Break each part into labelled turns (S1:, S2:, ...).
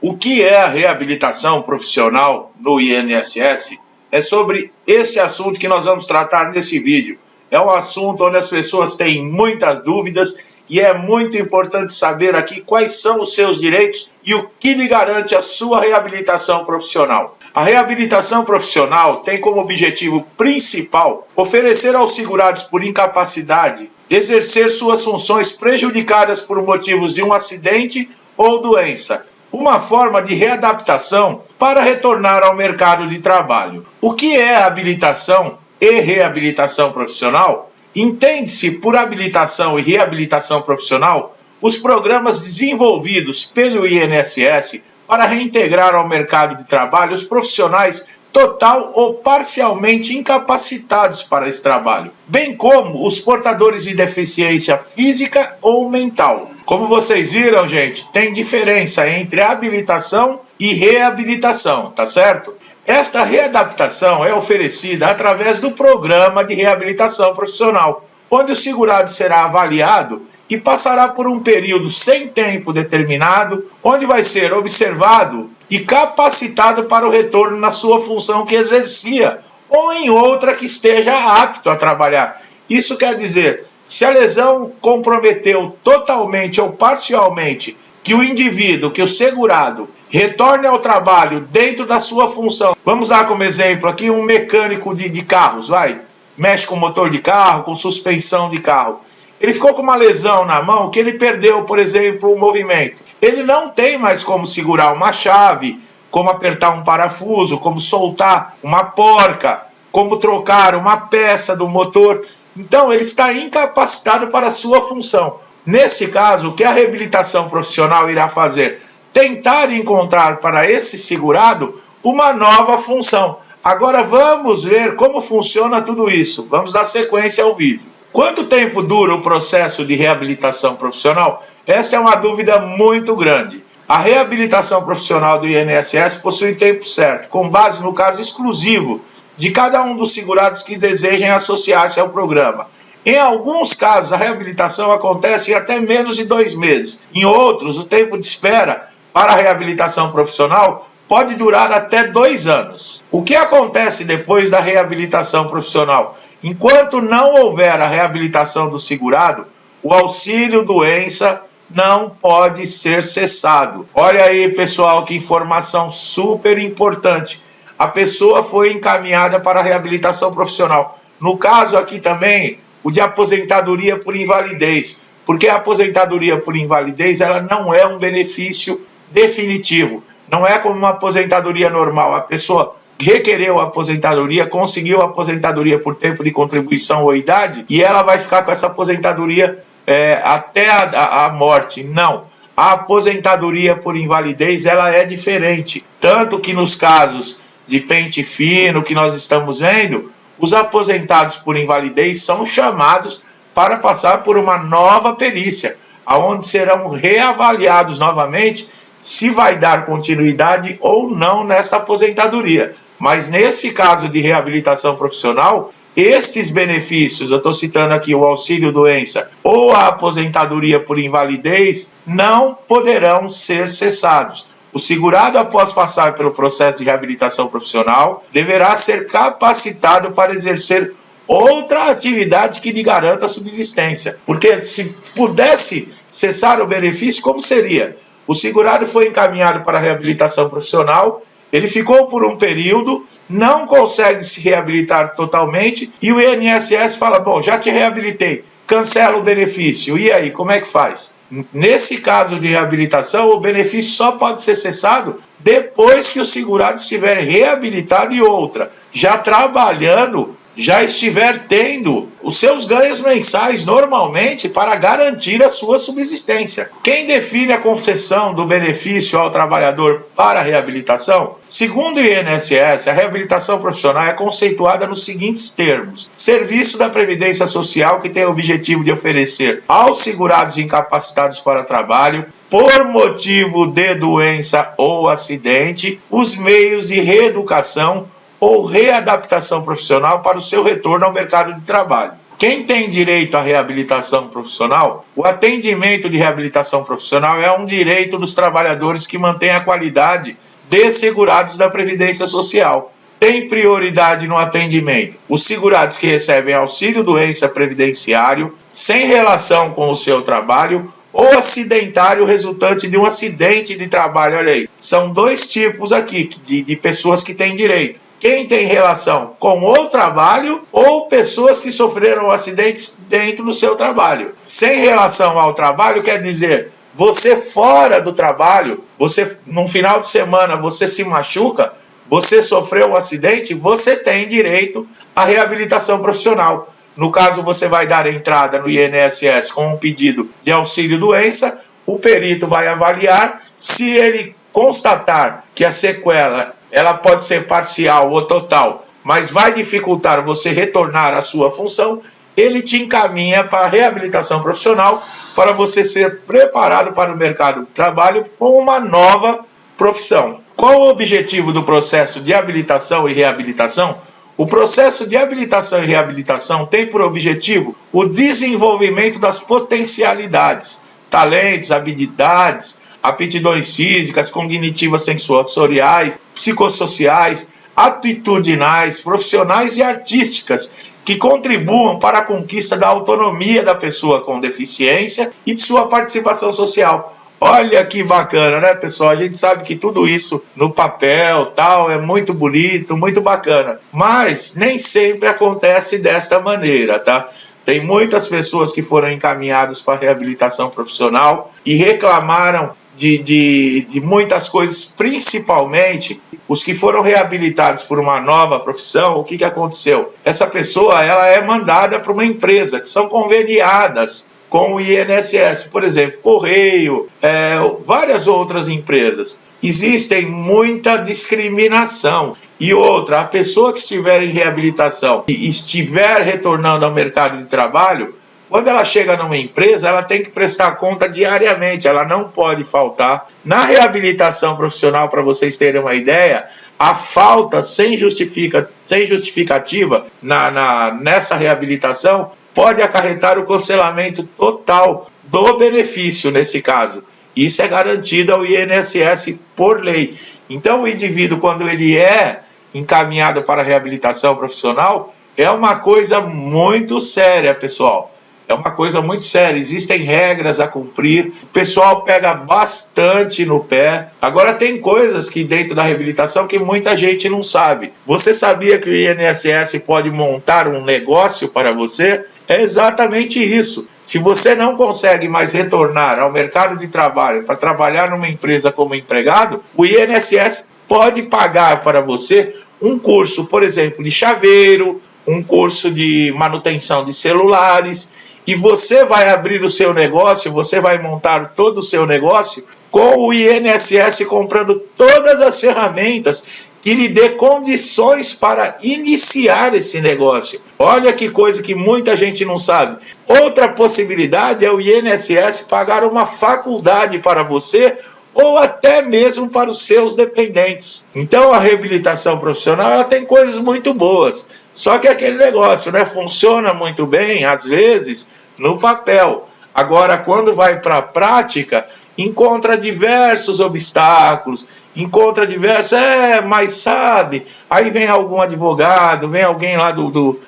S1: O que é a reabilitação profissional no INSS? É sobre esse assunto que nós vamos tratar nesse vídeo. É um assunto onde as pessoas têm muitas dúvidas e é muito importante saber aqui quais são os seus direitos e o que lhe garante a sua reabilitação profissional. A reabilitação profissional tem como objetivo principal oferecer aos segurados por incapacidade exercer suas funções prejudicadas por motivos de um acidente ou doença, uma forma de readaptação para retornar ao mercado de trabalho. O que é habilitação e reabilitação profissional? Entende-se por habilitação e reabilitação profissional os programas desenvolvidos pelo INSS para reintegrar ao mercado de trabalho os profissionais total ou parcialmente incapacitados para esse trabalho, bem como os portadores de deficiência física ou mental. Como vocês viram, gente, tem diferença entre habilitação e reabilitação, tá certo? Esta readaptação é oferecida através do programa de reabilitação profissional, onde o segurado será avaliado e passará por um período sem tempo determinado, onde vai ser observado e capacitado para o retorno na sua função que exercia ou em outra que esteja apto a trabalhar. Isso quer dizer, se a lesão comprometeu totalmente ou parcialmente que o indivíduo, que o segurado, retorne ao trabalho dentro da sua função. Vamos dar como exemplo aqui um mecânico de carros, mexe com motor de carro, com suspensão de carro. Ele ficou com uma lesão na mão que ele perdeu, por exemplo, o movimento. Ele não tem mais como segurar uma chave, como apertar um parafuso, como soltar uma porca, como trocar uma peça do motor. Então, ele está incapacitado para a sua função. Nesse caso, o que a reabilitação profissional irá fazer? Tentar encontrar para esse segurado uma nova função. Agora vamos ver como funciona tudo isso. Vamos dar sequência ao vídeo. Quanto tempo dura o processo de reabilitação profissional? Essa é uma dúvida muito grande. A reabilitação profissional do INSS possui tempo certo, com base no caso exclusivo de cada um dos segurados que desejem associar-se ao programa. Em alguns casos, a reabilitação acontece em até menos de 2 meses. Em outros, o tempo de espera para a reabilitação profissional pode durar até 2 anos. O que acontece depois da reabilitação profissional? Enquanto não houver a reabilitação do segurado, o auxílio-doença não pode ser cessado. Olha aí, pessoal, que informação super importante. A pessoa foi encaminhada para a reabilitação profissional. No caso aqui também, o de aposentadoria por invalidez, porque a aposentadoria por invalidez ela não é um benefício definitivo, não é como uma aposentadoria normal. A pessoa requereu a aposentadoria, conseguiu a aposentadoria por tempo de contribuição ou idade e ela vai ficar com essa aposentadoria até a morte. Não, a aposentadoria por invalidez ela é diferente, tanto que nos casos de pente fino que nós estamos vendo, os aposentados por invalidez são chamados para passar por uma nova perícia, onde serão reavaliados novamente se vai dar continuidade ou não nessa aposentadoria. Mas nesse caso de reabilitação profissional, estes benefícios, eu estou citando aqui o auxílio-doença ou a aposentadoria por invalidez, não poderão ser cessados. O segurado, após passar pelo processo de reabilitação profissional, deverá ser capacitado para exercer outra atividade que lhe garanta a subsistência. Porque se pudesse cessar o benefício, como seria? O segurado foi encaminhado para a reabilitação profissional, ele ficou por um período, não consegue se reabilitar totalmente e o INSS fala, bom, já te reabilitei, cancela o benefício. E aí, como é que faz? Nesse caso de reabilitação, o benefício só pode ser cessado depois que o segurado estiver reabilitado e outra, já trabalhando, já estiver tendo os seus ganhos mensais normalmente para garantir a sua subsistência. Quem define a concessão do benefício ao trabalhador para a reabilitação? Segundo o INSS, a reabilitação profissional é conceituada nos seguintes termos: serviço da Previdência Social que tem o objetivo de oferecer aos segurados incapacitados para trabalho, por motivo de doença ou acidente, os meios de reeducação ou readaptação profissional para o seu retorno ao mercado de trabalho. Quem tem direito à reabilitação profissional? O atendimento de reabilitação profissional é um direito dos trabalhadores que mantém a qualidade de segurados da Previdência Social. Tem prioridade no atendimento os segurados que recebem auxílio-doença previdenciário sem relação com o seu trabalho ou acidentário resultante de um acidente de trabalho. Olha aí, são dois tipos aqui de pessoas que têm direito. Quem tem relação com o trabalho ou pessoas que sofreram acidentes dentro do seu trabalho. Sem relação ao trabalho quer dizer, você fora do trabalho, você no final de semana você se machuca, você sofreu um acidente, você tem direito à reabilitação profissional. No caso, você vai dar entrada no INSS com um pedido de auxílio-doença, o perito vai avaliar, se ele constatar que a sequela ela pode ser parcial ou total, mas vai dificultar você retornar à sua função, ele te encaminha para a reabilitação profissional para você ser preparado para o mercado de trabalho com uma nova profissão. Qual o objetivo do processo de habilitação e reabilitação? O processo de habilitação e reabilitação tem por objetivo o desenvolvimento das potencialidades, talentos, habilidades, aptidões físicas, cognitivas, sensoriais, psicossociais, atitudinais, profissionais e artísticas que contribuam para a conquista da autonomia da pessoa com deficiência e de sua participação social. Olha que bacana, né, pessoal? A gente sabe que tudo isso no papel, tal, é muito bonito, muito bacana. Mas nem sempre acontece desta maneira, tá? Tem muitas pessoas que foram encaminhadas para a reabilitação profissional e reclamaram de muitas coisas, principalmente os que foram reabilitados por uma nova profissão. O que aconteceu? Essa pessoa ela é mandada para uma empresa, que são conveniadas com o INSS, por exemplo, Correio, várias outras empresas. Existem muita discriminação. E outra, a pessoa que estiver em reabilitação e estiver retornando ao mercado de trabalho, quando ela chega numa empresa, ela tem que prestar conta diariamente, ela não pode faltar. Na reabilitação profissional, para vocês terem uma ideia, a falta sem justificativa nessa reabilitação pode acarretar o cancelamento total do benefício nesse caso. Isso é garantido ao INSS por lei. Então, o indivíduo, quando ele é encaminhado para a reabilitação profissional, é uma coisa muito séria, pessoal. É uma coisa muito séria, existem regras a cumprir, o pessoal pega bastante no pé. Agora tem coisas que dentro da reabilitação que muita gente não sabe. Você sabia que o INSS pode montar um negócio para você? É exatamente isso. Se você não consegue mais retornar ao mercado de trabalho para trabalhar numa empresa como empregado, o INSS pode pagar para você um curso, por exemplo, de chaveiro, um curso de manutenção de celulares, e você vai abrir o seu negócio, você vai montar todo o seu negócio com o INSS comprando todas as ferramentas que lhe dê condições para iniciar esse negócio. Olha que coisa que muita gente não sabe. Outra possibilidade é o INSS pagar uma faculdade para você ou até mesmo para os seus dependentes. Então a reabilitação profissional ela tem coisas muito boas, só que aquele negócio, né, funciona muito bem, às vezes, no papel. Agora, quando vai para a prática, encontra diversos obstáculos, mas sabe, aí vem algum advogado, vem alguém lá do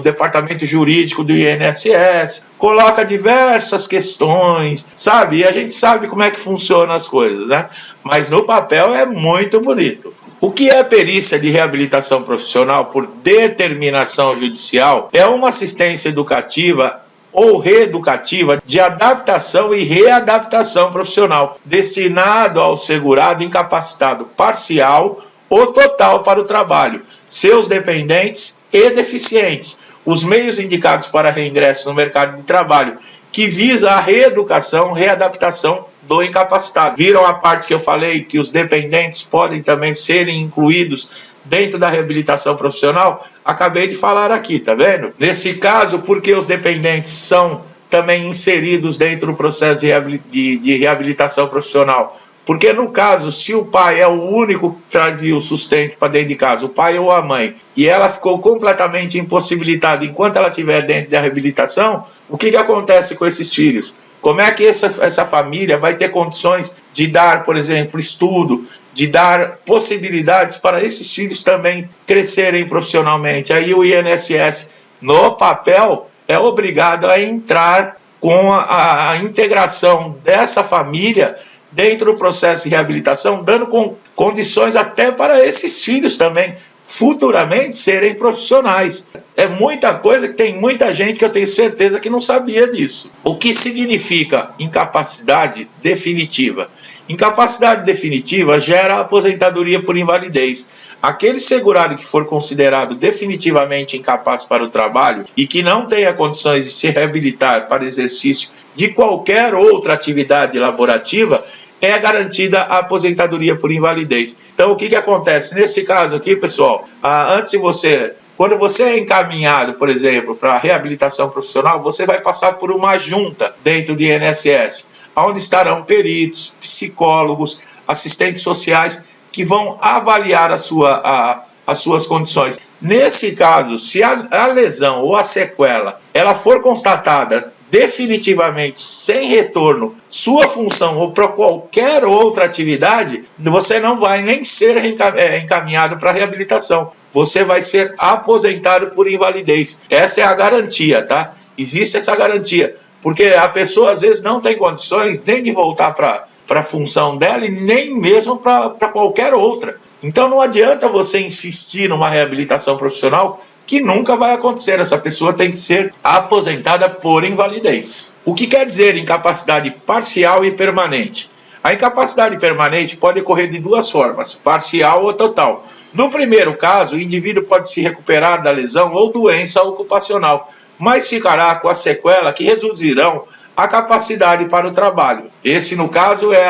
S1: departamento jurídico do INSS, coloca diversas questões, sabe, e a gente sabe como é que funcionam as coisas, né? Mas no papel é muito bonito. O que é perícia de reabilitação profissional por determinação judicial? É uma assistência educativa ou reeducativa de adaptação e readaptação profissional, destinado ao segurado incapacitado parcial ou total para o trabalho, seus dependentes e deficientes. Os meios indicados para reingresso no mercado de trabalho, que visa a reeducação, readaptação do incapacitado. Viram a parte que eu falei que os dependentes podem também serem incluídos dentro da reabilitação profissional? Acabei de falar aqui, tá vendo? Nesse caso, porque os dependentes são também inseridos dentro do processo de reabilitação profissional? Porque no caso, se o pai é o único que trazia o sustento para dentro de casa, o pai ou a mãe, e ela ficou completamente impossibilitada enquanto ela estiver dentro da reabilitação, o que acontece com esses filhos? Como é que essa família vai ter condições de dar, por exemplo, estudo, de dar possibilidades para esses filhos também crescerem profissionalmente? Aí o INSS, no papel, é obrigado a entrar com a integração dessa família dentro do processo de reabilitação, dando condições até para esses filhos também futuramente serem profissionais. É muita coisa que tem muita gente que eu tenho certeza que não sabia disso. O que significa incapacidade definitiva? Incapacidade definitiva gera aposentadoria por invalidez. Aquele segurado que for considerado definitivamente incapaz para o trabalho e que não tenha condições de se reabilitar para exercício de qualquer outra atividade laborativa, é garantida a aposentadoria por invalidez. Então, o que acontece? Nesse caso aqui, pessoal, quando você é encaminhado, por exemplo, para a reabilitação profissional, você vai passar por uma junta dentro do INSS, onde estarão peritos, psicólogos, assistentes sociais, que vão avaliar as suas condições. Nesse caso, se a lesão ou a sequela ela for constatada definitivamente sem retorno, sua função ou para qualquer outra atividade, você não vai nem ser encaminhado para a reabilitação. Você vai ser aposentado por invalidez. Essa é a garantia, tá? Existe essa garantia. Porque a pessoa às vezes não tem condições nem de voltar para a função dela e nem mesmo para qualquer outra. Então não adianta você insistir numa reabilitação profissional que nunca vai acontecer. Essa pessoa tem que ser aposentada por invalidez. O que quer dizer incapacidade parcial e permanente? A incapacidade permanente pode ocorrer de duas formas, parcial ou total. No primeiro caso, o indivíduo pode se recuperar da lesão ou doença ocupacional, mas ficará com a sequela que reduzirão a capacidade para o trabalho. Nesse caso é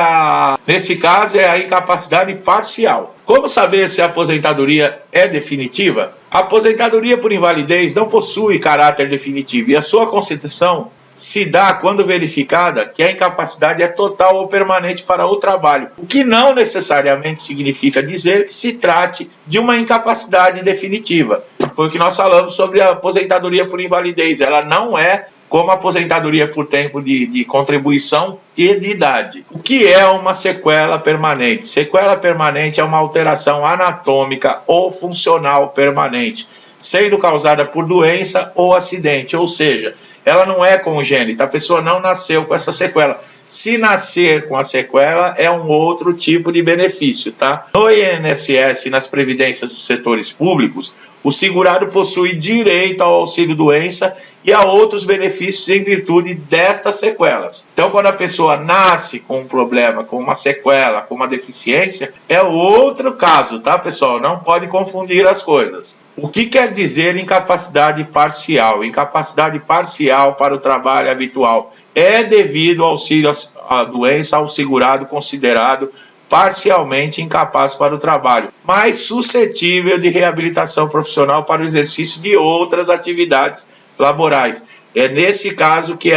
S1: a incapacidade parcial. Como saber se a aposentadoria é definitiva? A aposentadoria por invalidez não possui caráter definitivo e a sua concessão se dá quando verificada que a incapacidade é total ou permanente para o trabalho, o que não necessariamente significa dizer que se trate de uma incapacidade definitiva. Foi o que nós falamos sobre a aposentadoria por invalidez. Ela não é como a aposentadoria por tempo de contribuição e de idade. O que é uma sequela permanente? Sequela permanente é uma alteração anatômica ou funcional permanente, sendo causada por doença ou acidente, ou seja, ela não é congênita, a pessoa não nasceu com essa sequela. Se nascer com a sequela, é um outro tipo de benefício, tá? No INSS e nas previdências dos setores públicos, o segurado possui direito ao auxílio-doença e a outros benefícios em virtude destas sequelas. Então, quando a pessoa nasce com um problema, com uma sequela, com uma deficiência, é outro caso, tá, pessoal? Não pode confundir as coisas. O que quer dizer incapacidade parcial? Incapacidade parcial para o trabalho habitual é devido ao auxílio à doença ao segurado considerado parcialmente incapaz para o trabalho, mas suscetível de reabilitação profissional para o exercício de outras atividades laborais. É nesse caso que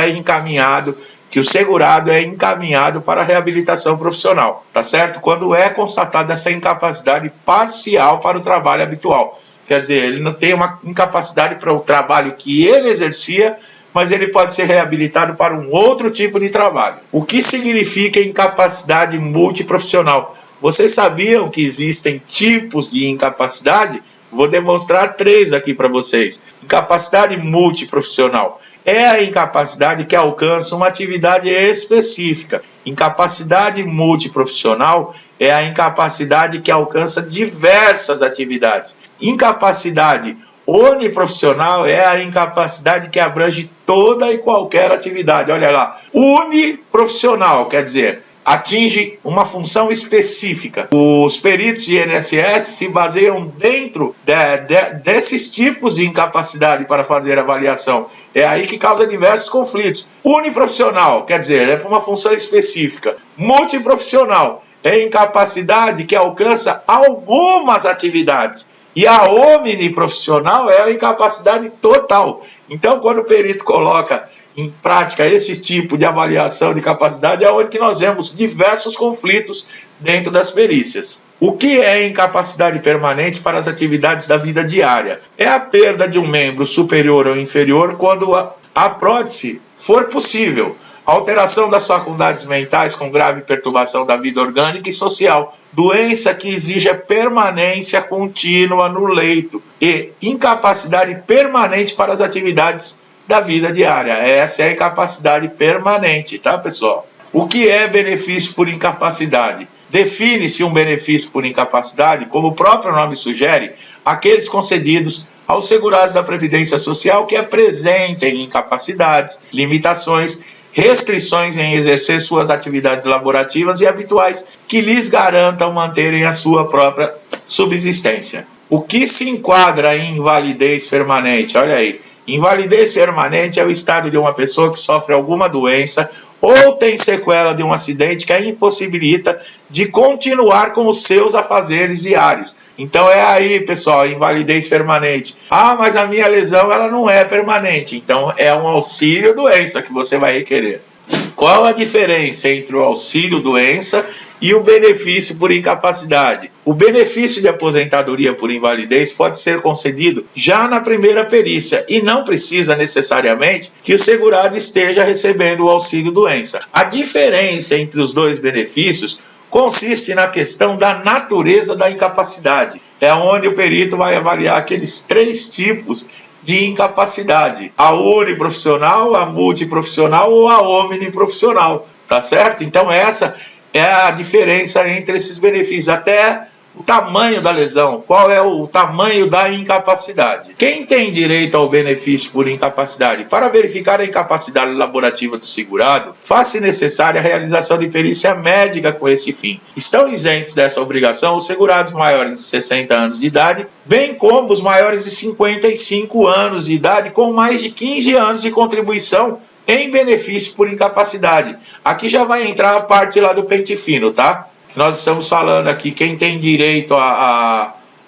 S1: o segurado é encaminhado para a reabilitação profissional, tá certo? Quando é constatada essa incapacidade parcial para o trabalho habitual. Quer dizer, ele não tem uma incapacidade para o trabalho que ele exercia, mas ele pode ser reabilitado para um outro tipo de trabalho. O que significa incapacidade multiprofissional? Vocês sabiam que existem tipos de incapacidade? Vou demonstrar 3 aqui para vocês. Incapacidade multiprofissional é a incapacidade que alcança uma atividade específica. Incapacidade multiprofissional é a incapacidade que alcança diversas atividades. Incapacidade uniprofissional é a incapacidade que abrange toda e qualquer atividade. Olha lá, uniprofissional quer dizer atinge uma função específica. Os peritos de INSS se baseiam dentro desses tipos de incapacidade para fazer avaliação. É aí que causa diversos conflitos. Uniprofissional, quer dizer, é para uma função específica. Multiprofissional é incapacidade que alcança algumas atividades. E a omniprofissional é a incapacidade total. Então, quando o perito coloca em prática esse tipo de avaliação de capacidade, é onde que nós vemos diversos conflitos dentro das perícias. O que é incapacidade permanente para as atividades da vida diária? É a perda de um membro superior ou inferior quando a prótese for possível. Alteração das faculdades mentais com grave perturbação da vida orgânica e social. Doença que exija permanência contínua no leito. E incapacidade permanente para as atividades da vida diária. Essa é a incapacidade permanente, tá, pessoal? O que é benefício por incapacidade? Define-se um benefício por incapacidade, como o próprio nome sugere, aqueles concedidos aos segurados da Previdência Social que apresentem incapacidades, limitações, restrições em exercer suas atividades laborativas e habituais que lhes garantam manterem a sua própria subsistência. O que se enquadra em invalidez permanente? Olha aí. Invalidez permanente é o estado de uma pessoa que sofre alguma doença ou tem sequela de um acidente que a impossibilita de continuar com os seus afazeres diários. Então é aí, pessoal, invalidez permanente. Ah, mas a minha lesão ela não é permanente. Então é um auxílio doença que você vai requerer. Qual a diferença entre o auxílio doença e o benefício por incapacidade? O benefício de aposentadoria por invalidez pode ser concedido já na primeira perícia e não precisa necessariamente que o segurado esteja recebendo o auxílio doença. A diferença entre os dois benefícios consiste na questão da natureza da incapacidade. É onde o perito vai avaliar aqueles 3 tipos de incapacidade: a uniprofissional, a multiprofissional ou a omniprofissional, tá certo? Então essa é a diferença entre esses benefícios, até o tamanho da lesão, qual é o tamanho da incapacidade. Quem tem direito ao benefício por incapacidade? Para verificar a incapacidade laborativa do segurado, faz-se necessária a realização de perícia médica com esse fim. Estão isentos dessa obrigação os segurados maiores de 60 anos de idade, bem como os maiores de 55 anos de idade com mais de 15 anos de contribuição em benefício por incapacidade. Aqui já vai entrar a parte lá do pente fino, tá? Nós estamos falando aqui quem tem direito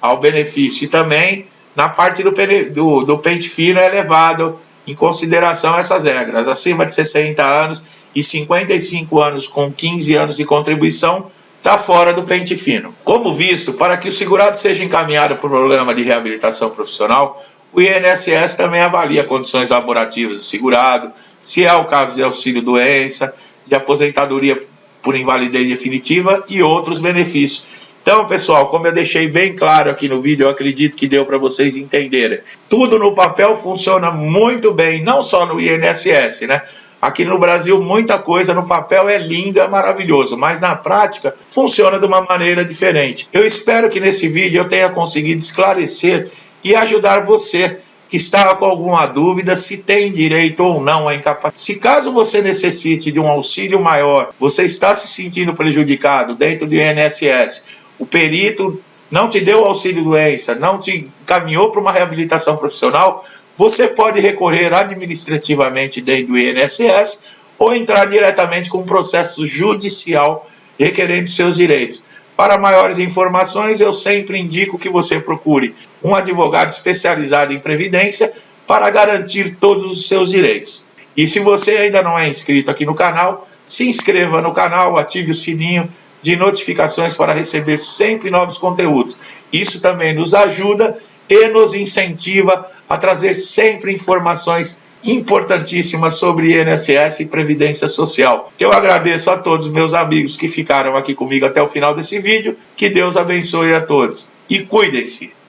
S1: ao benefício, e também na parte do pente fino é levado em consideração essas regras. Acima de 60 anos e 55 anos com 15 anos de contribuição está fora do pente fino. Como visto, para que o segurado seja encaminhado para o programa de reabilitação profissional, o INSS também avalia condições laborativas do segurado, se é o caso de auxílio-doença, de aposentadoria por invalidez definitiva e outros benefícios. Então, pessoal, como eu deixei bem claro aqui no vídeo, eu acredito que deu para vocês entenderem. Tudo no papel funciona muito bem, não só no INSS, né? Aqui no Brasil, muita coisa no papel é lindo, é maravilhoso, mas na prática funciona de uma maneira diferente. Eu espero que nesse vídeo eu tenha conseguido esclarecer e ajudar você que está com alguma dúvida se tem direito ou não à incapacidade. Se caso você necessite de um auxílio maior, você está se sentindo prejudicado dentro do INSS, o perito não te deu auxílio-doença, não te encaminhou para uma reabilitação profissional, você pode recorrer administrativamente dentro do INSS ou entrar diretamente com um processo judicial requerendo seus direitos. Para maiores informações, eu sempre indico que você procure um advogado especializado em previdência para garantir todos os seus direitos. E se você ainda não é inscrito aqui no canal, se inscreva no canal, ative o sininho de notificações para receber sempre novos conteúdos. Isso também nos ajuda e nos incentiva a trazer sempre informações importantíssimas sobre INSS e Previdência Social. Eu agradeço a todos os meus amigos que ficaram aqui comigo até o final desse vídeo. Que Deus abençoe a todos. E cuidem-se!